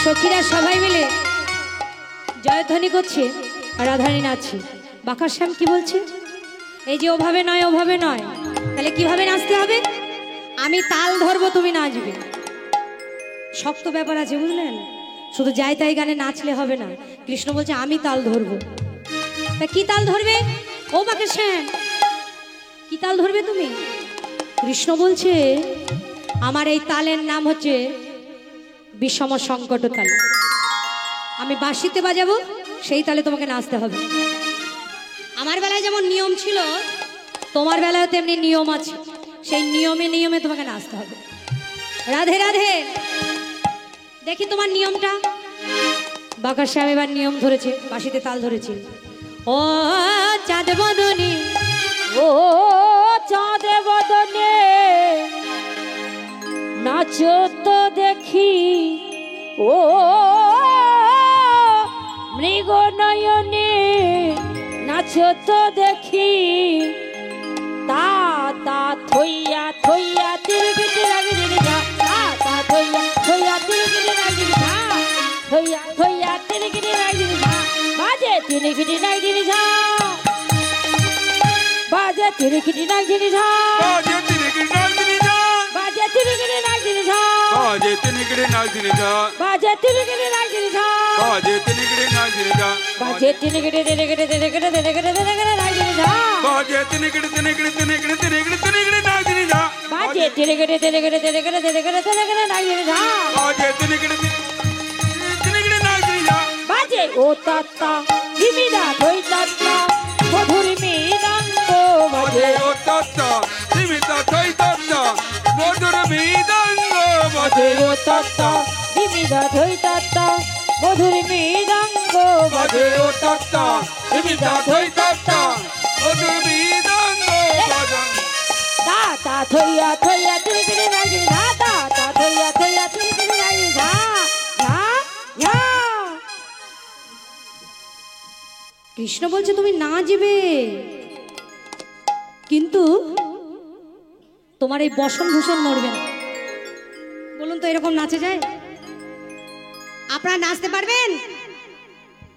সখীরা সবাই মিলে জয়ধ্বনি করছে আর রাধারানী নাচছে। বাঁকা শ্যাম কি বলছে? এই যে ওভাবে নয় ওভাবে নয়, তাহলে কিভাবে নাচতে হবে? আমি তাল ধরবো তুমি নাচবে। শক্ত ব্যাপার আছে বুঝলেন, শুধু যাই তাই গানে নাচলে হবে না। কৃষ্ণ বলছে আমি তাল ধরবো। তা কি তাল ধরবে? ও বাঁকা শ্যাম কি তাল ধরবে তুমি? কৃষ্ণ বলছে আমার এই তালের নাম হচ্ছে বিষম সংকট তাল। আমি বাঁশিতে বাজাবো, সেই তালে তোমাকে নাচতে হবে। আমার বেলায় যেমন নিয়ম ছিল তোমার বেলায় তেমনি নিয়ম আছে, সেই নিয়মে নিয়মে তোমাকে নাচতে হবে। রাধে রাধে। দেখি তোমার নিয়মটা। বাঁকা শ্যাম এবার নিয়ম ধরেছে, বাঁশিতে তাল ধরেছে। ও চাঁদ বদনী, ও চাঁদে বদনে নাচো তো দেখি, ও মৃগ নয়নে নাচো তো দেখি, তা তা থইয়া থইয়া তিরগিটি রাগিরি যা, তা তা থইয়া থইয়া তিরগিটি রাগিরি যা, থইয়া থইয়া তিরগিটি রাগিরি যা, বাজে তিরগিটি রাগিরি যা, বাজে তিরগিটি রাগিরি যা, বাজে তিনগিরি নাগিনি যা, বাজে তিরগিটি রাগিরি যা, বাজে তিনগিরি নাগিনি যা, বাজে তিরগিটি রাগিরি যা, বাজে তিনগিরি নাগিনি যা, বাজে তিরগিটি তিরগিটি তিরগিটি তিরগিটি তিরগিটি রাগিরি যা, বাজে তিনগিরি তিনগিরি তিনগিরি তিনগিরি তিনগিরি নাগিনি যা, বাজে তিরগিটি তিরগিটি তিরগিটি তিরগিটি তিরগিটি রাগিরি যা, বাজে তিনগিরি তিনগিরি নাগিনি যা, বাজে ও তাত্তা দিমিদা ধই তাত্তা মধুরি মৃদাঙ্গ বাজে বাজে ও তত্তা সীমিতা থই তত্তা মধুর মৃদঙ্গ বাজে বাজে ও তাত্তা দিমিদা ধই তাত্তা মধুরি মৃদাঙ্গ বাজে বাজে ও তত্তা সীমিতা থই তত্তা মধুর মৃদঙ্গ বাজে তা তা থইয়া থইয়া তিরগিটি রাগিরি যা, তা তা থইয়া থইয়া তিরগিটি রাগিরি যা, যা যা। কৃষ্ণ বলছে তুমি নাচবে, কিন্তু তোমার এই বসন ভূষণ নড়বে না। বলুন তো এরকম নাচে যায়? আপনারা নাচতে পারবেন?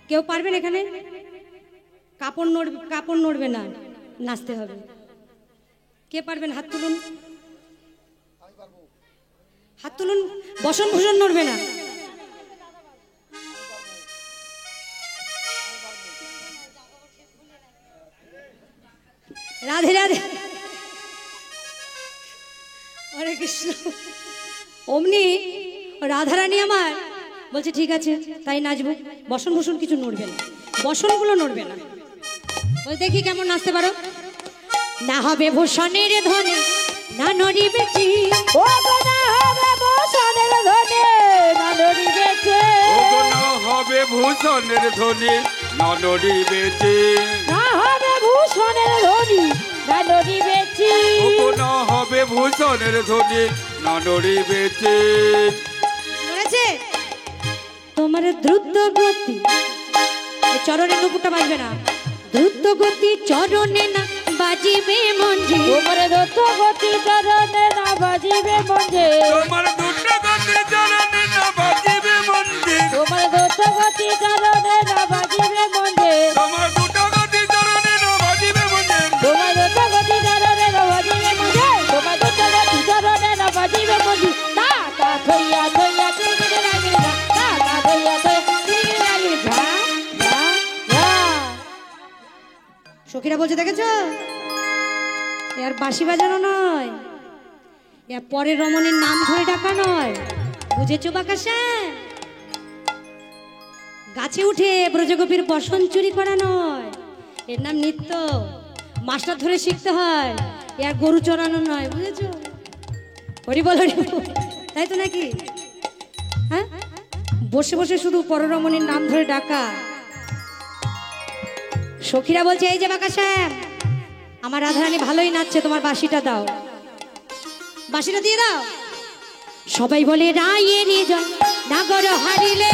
কেউ পারবেন এখানে? কাপড় নড়বে না, নাচতে হবে। কে পারবেন হাত তুলুন, হাত তুলুন। বসন ভূষণ নড়বে না। রাধে রাধে, হরে কৃষ্ণ। অমনি রাধারানী আমার বলছে ঠিক আছে তাই নাচবো। বসন ভূষণ কিছু নড়বে না, বসনগুলো নড়বে না। বল দেখি কেমন নাচতে পারো। না হবে ভূষণের ধ্বনি, না নড়িবে চির। ও গো না হবে ভূষণের ধ্বনি, না নড়িবে চির। ও গো না হবে ভূষণের ধ্বনি, না নড়িবে চির। না হবে ভূষণের ধ্বনি, না নড়িবে চির। ও গো না হবে ভূষণের ধ্বনি, না নড়িবে চির। নড়েছে তোমার দ্রুত গতি, এই চরণের নুপুরটা বাজবে না। দ্রুত গতি চরণে না বাজিবে মঞ্জে। তোমার দ্রুত গতি চরণে না বাজিবে মঞ্জে। তোমার দুষ্ট গতি চরণে না বাজিবে মঞ্জে। তোমার দ্রুত গতি চরণে না বাজিবে মঞ্জে। তোমার দুষ্ট গতি চরণে না বাজিবে মঞ্জে। তোমার দ্রুত গতি চরণে না বাজিবে মঞ্জে। তোমার দ্রুত গতি চরণে না বাজিবে মঞ্জে। তা তা থইয়া থইয়া তিরিগিরি লাগিরি যা। তা তা থইয়া থইয়া তিরিগিরি লাগিরি যা। যা যা। সখীরা বলছে দেখেছ, আর বাঁশি বাজানো নয়, এর পরের রমণীর নাম ধরে ডাকা নয়। বুঝেছো বাকাশা? গাছে উঠে ব্রজগোপীর বসন চুরি করা নয়, এর নাম নৃত্য। মাস্টার ধরে শিখতে হয়, এর গরু চড়ানো নয়। বুঝেছো? হরি বল হরি বল। তাই তো নাকি? হ্যাঁ, বসে বসে শুধু পররমণীর নাম ধরে ডাকা। সখীরা বলছে এই যে বাকাশা, আমার রাধারানী ভালোই নাচছে, তোমার বাঁশিটা দাও, বাঁশিটা দিয়ে দাও। সবাই বলে রায়ের জয় নাগর হারিলে।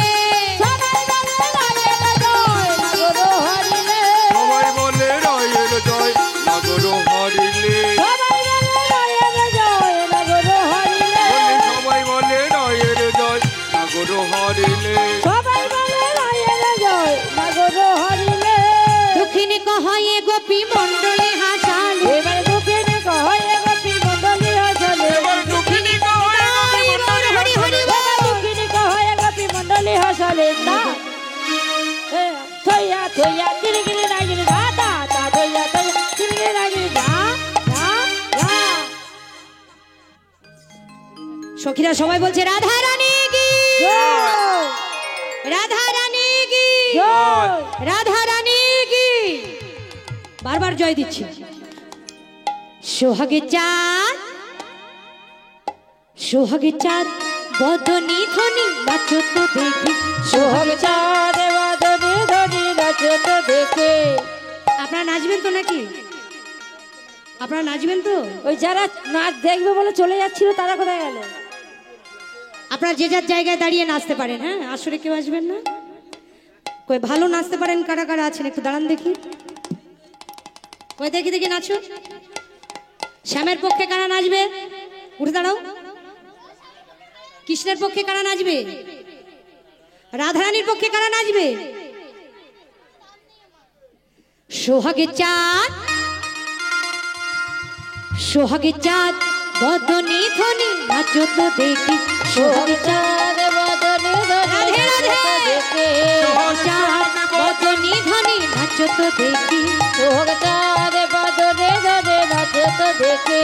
সবাই বলে রায়ের জয় নাগর হারিলে। সবাই বলে রায়ের জয় নাগর হারিলে। সবাই বলে রায়ের জয় নাগর হারিলে। সবাই বলে রায়ের জয় নাগর হারিলে। সবাই বলে রায়ের জয় নাগর হারিলে। দক্ষিণে কহয়ে গোপী মণ্ডলে হাসালে। এবার দক্ষিণে কহয়ে গোপী মণ্ডলী হাসালে। এবার দক্ষিণে কহয়ে গোপী মণ্ডলী হরি হরি বল। দক্ষিণে কহয়ে গোপী মণ্ডলী হাসালে। তা থইয়া থইয়া তিরিগিরি লাগিরি যা। তা তা থইয়া থইয়া তিরিগিরি লাগিরি যা। যা যা। সখীরা সবাই বলছে রাধা রানী কি, জয় রাধা রানী কি, জয়। রাধা রানী কি। বারবার জয় দিচ্ছে। সোহাগে চাঁদ, সোহাগে চাঁদ বদনী ধ্বনি নাচো তো দেখি। সোহাগ চাঁদ বাদনে ধনি নাচতে দেখে। আপনারা নাচবেন তো নাকি? আপনারা নাচবেন তো? ওই যারা নাচ দেখবে বলে চলে যাচ্ছিল তারা কোথায় গেল? আপনারা যে যার জায়গায় দাঁড়িয়ে নাচতে পারেন। হ্যাঁ, আসলে কেউ আসবেন না? কই ভালো নাচতে পারেন কারা কারা আছেন একটু দাঁড়ান দেখি। কই দেখি দেখি নাচো। শ্যামের পক্ষে কারা নাচবে? উঠে দাঁড়াও। কৃষ্ণের পক্ষে কারা নাচবে? রাধারানীর পক্ষে কারা নাচবে? সোহাগে চাঁদ, সোহাগে চাঁদ বদনে ধ্বনি নাচো তো দেখি। সোহাগ চাঁদ বাদনে ধনি রাধে রাধে। নাচতে দেখে। চাঁদ বদনে ধ্বনি নাচো তো দেখি। সোহাগ চাঁদ বাদনে ধনি নাচতে দেখে।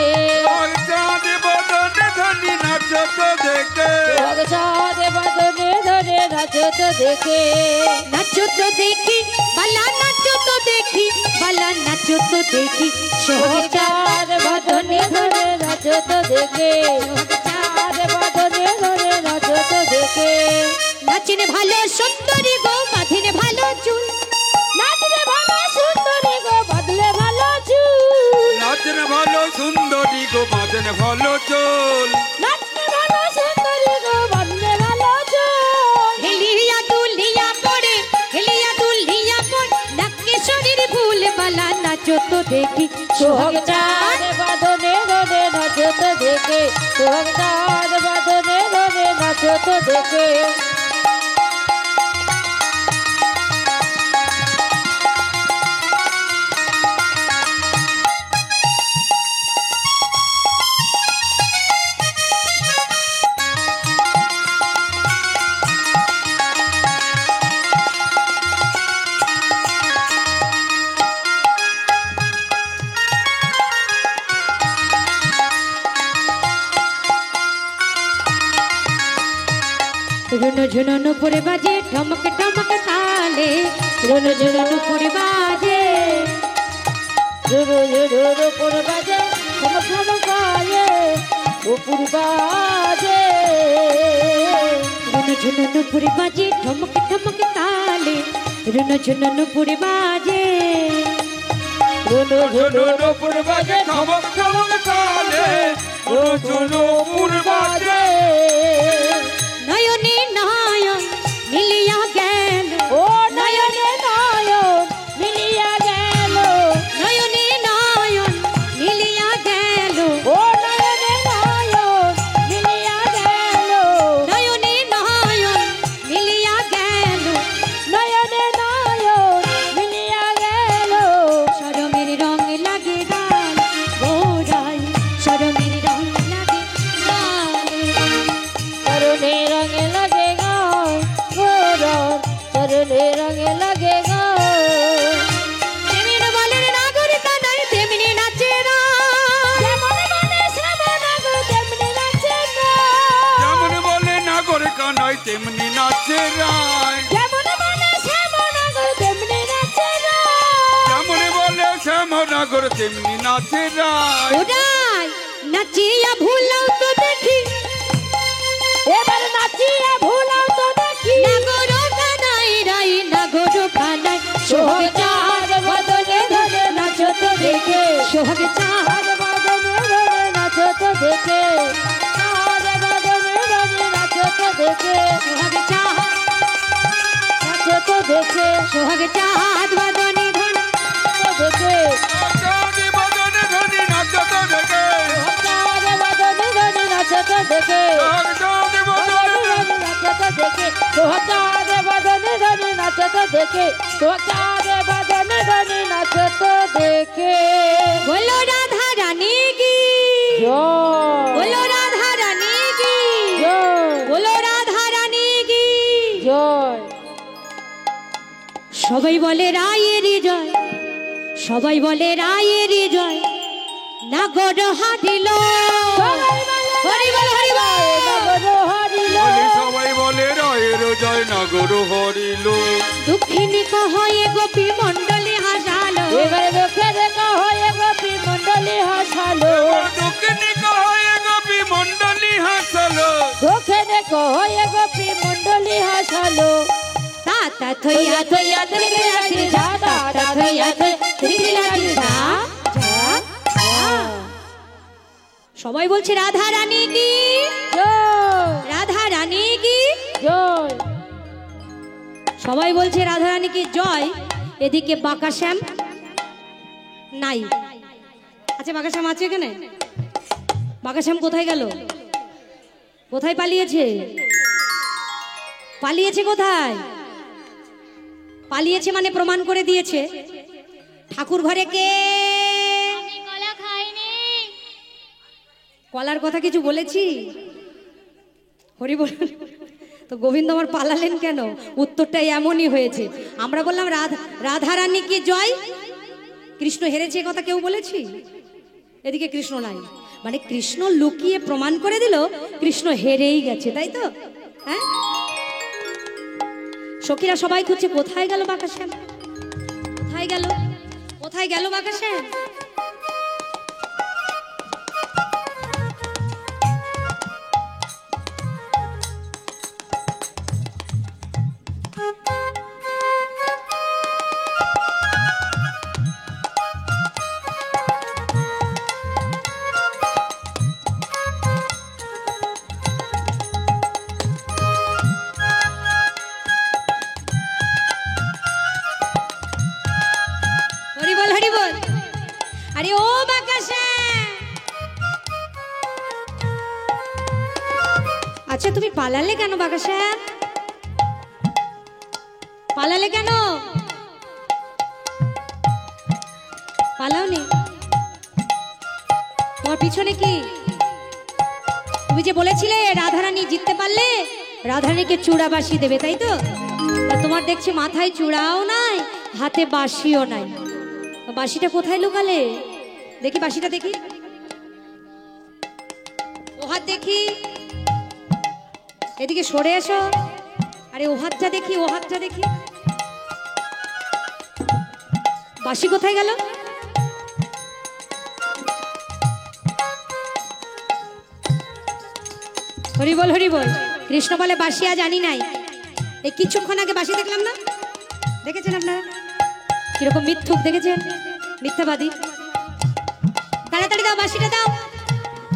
চাঁদ বদনে ধনি নাচত দেখে। সোহাগ চাঁদ বাদনে ধনি নাচতে দেখে। নাচো তো দেখি বালা, নাচো তো দেখি বালা, নাচো তো দেখি। সোহাগ চাঁদ বদনে ধ্বনি নাচতে দেখে। চাঁদ বাদনে ধনি নাচতে দেখে। নাচনে ভালো সুন্দরী গো, বাঁধিনে ভালো চুল। নাচলে ভালো সুন্দরী গো বদলে ভালো চুল। নাচন ভালো সুন্দরী গো বাঁধন ভালো চোল। নাচলে ভালো সুন্দরী গো বদলে ভালো চুল। হেলিয়া দুলিয়া পড়ে, হেলিয়া দুলিয়া পড়ে, ডাকে শরীর ফুল বালা, নাচো তো দেখি। সোহাগ চাঁদ বাদনে ধনে নাচতে দেখে। সোহাগ চাঁদ বাদনে ধনে নাচতে দেখে। রুনু ঝুনু নুপুর বাজে ঠমক ঠমক তালে রুনু ঝুনু নুপুর বাজে ঝুরু ঝুরু নুপুর বাজে ঠমক ঠমক তালে নুপুর বাজে রুনু ঝুনু নুপুর বাজে ঠমক ঠমক তালে রুনু ঝুনু নুপুর বাজে রুনু ঝুনু নুপুর বাজে ঠমক ঠমক তালে রুনু নুপুর বাজে নয়নে নয়ন মিলিয়া গেল ও নয়নে নয়ন মিলিয়া গেল নয়নে নয়ন মিলিয়া গেল ও নয়নে নয়ন মিলিয়া গেল নয়নে নয়ন মিলিয়া গেল নয়নে নয়ন মিলিয়া গেল শরমের রং লাগে গাল গোড়ায় শরমের রং লাগে গালে তরুণে রঙে লাগে গায় গোরন তরুণে রঙে লাগে গায় তেমনি বলেন নাগরিকা নাই তেমনি নাচে না যেমন মনে সেমন আগো তেমনি নাচে না যেমন বলে নাগর কানাই তেমনি নাচে রায় যেমন মনে সেমন আগো তেমনি নাচে না যেমন বলে শ্যাম নাগর তেমনি নাচে রায় ওটাই নাচিয়া ভুলাও তো দেখি এবার নাচিয়ে ভুলাও তো দেখি নাগর কানাই রাই নাগর কানাই সোহাগ চাঁদ বদনে ধরে নাচো তো দেখে সোহাগ চাঁদ চাঁদ বদনে ধরে নাচো তো দেখে চাঁদ বদনে ধরে নাচো তো দেখে সোহাগ চাঁদ নাচো তো দেখে সোহাগ চাঁদ বাদনে ধন তো দেখে চাঁদি বদনে ধনি নাচতে দেখে চাঁদ বদনে ধরে নাচো তো দেখে চাঁদি বদনে চাঁদ বদনে ধরে নাচো তো দেখে চাঁদ বদনে ধরে নাচো তো দেখে বলো রাধা রানী কি জয় বলো রাধা রানী কি জয় বলো রাধা রানী কি জয় সবাই বলে রায়ের জয় সবাই বলে রায়ের জয় নাগর হারিল হরি বল হরি বল বলে সবাই বলে রায়ের জয় নাগর হরিল দুঃখিনী কহয়ে গোপী মণ্ডলী হাসালো এবারে দেখে দেখা হয়ে গোপী মন্ডলী হাসালো দুঃখিনী কহে গোপী মণ্ডলী হাসলো দেখে দেখো হয়ে গোপী মন্ডলী হাসালো তাতা থইয়া থইয়া তিরিগি রাত্রি যা তাতা থইয়া তিরিগি রাত্রি যা যা সবাই বলছে রাধা রানী কি জয় রাধা রানী কি জয় সবাই বলছে রাধা রানী কি জয় এদিকে বাঁকা শ্যাম নাই আচ্ছা বাঁকা শ্যাম আছে এখানে বাঁকা শ্যাম কোথায় গেল কোথায় পালিয়েছে পালিয়েছে কোথায় পালিয়েছে মানে প্রমাণ করে দিয়েছে ঠাকুর ঘরে কে আমি কলা খাইনি কলার কথা কিছু বলেছি হরি বল তো গোবিন্দ আমার পালালেন কেন উত্তরটা এমনই হয়েছে আমরা বললাম রাধা রানী কি জয় কৃষ্ণ হেরেছে এ কথা কেউ বলেছি এদিকে কৃষ্ণ নাই মানে কৃষ্ণ লুকিয়ে প্রমাণ করে দিল কৃষ্ণ হেরেই গেছে তাই তো হ্যাঁ সখীরা সবাই খুঁজছে কোথায় গেল বাঁকা শ্যাম কোথায় গেল কোথায় গেল বাঁকা শ্যাম হরি বল আরে ও বাঁকা শ্যাম আচ্ছা তুমি পালালে কেন বাঁকা শ্যাম পালালে কেন পালাওনি তোমার পিছনে কি তুমি যে বলেছিলে রাধারানী জিততে পারলে রাধারানীকে চূড়া বাসি দেবে তাই তো তা তোমার দেখছি মাথায় চূড়াও নাই হাতে বাঁশিও নাই বাঁশিটা কোথায় লুকালে দেখি বাঁশিটা দেখি ও হাত দেখি এদিকে সরে এসো। আরে ও হাতটা দেখি, ও হাতটা দেখি। বাঁশি কোথায় গেল? হরি বল, হরি বল। কৃষ্ণ বলে বাঁশি আজ আনি নাই। এই কিছুক্ষণ আগে বাঁশি দেখলাম না? দেখেছেন আপনারা কিরকম মিথ্যুক? দেখেছেন? মিথ্যাবাদী। তাড়াতাড়ি দাও, বাঁশিটা দাও।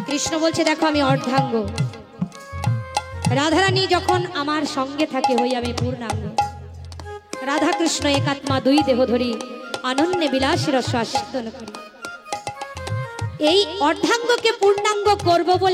কৃষ্ণ বলছে দেখো আমি অর্ধাঙ্গ, রাধারানী যখন আমার সঙ্গে থাকে হই আমি পূর্ণাঙ্গ। রাধা কৃষ্ণ একাত্মা দুই দেহ ধরি আনন্দে বিলাসী রস আস্বাদন করি। এই অর্ধাঙ্গকে পূর্ণাঙ্গ করব বলে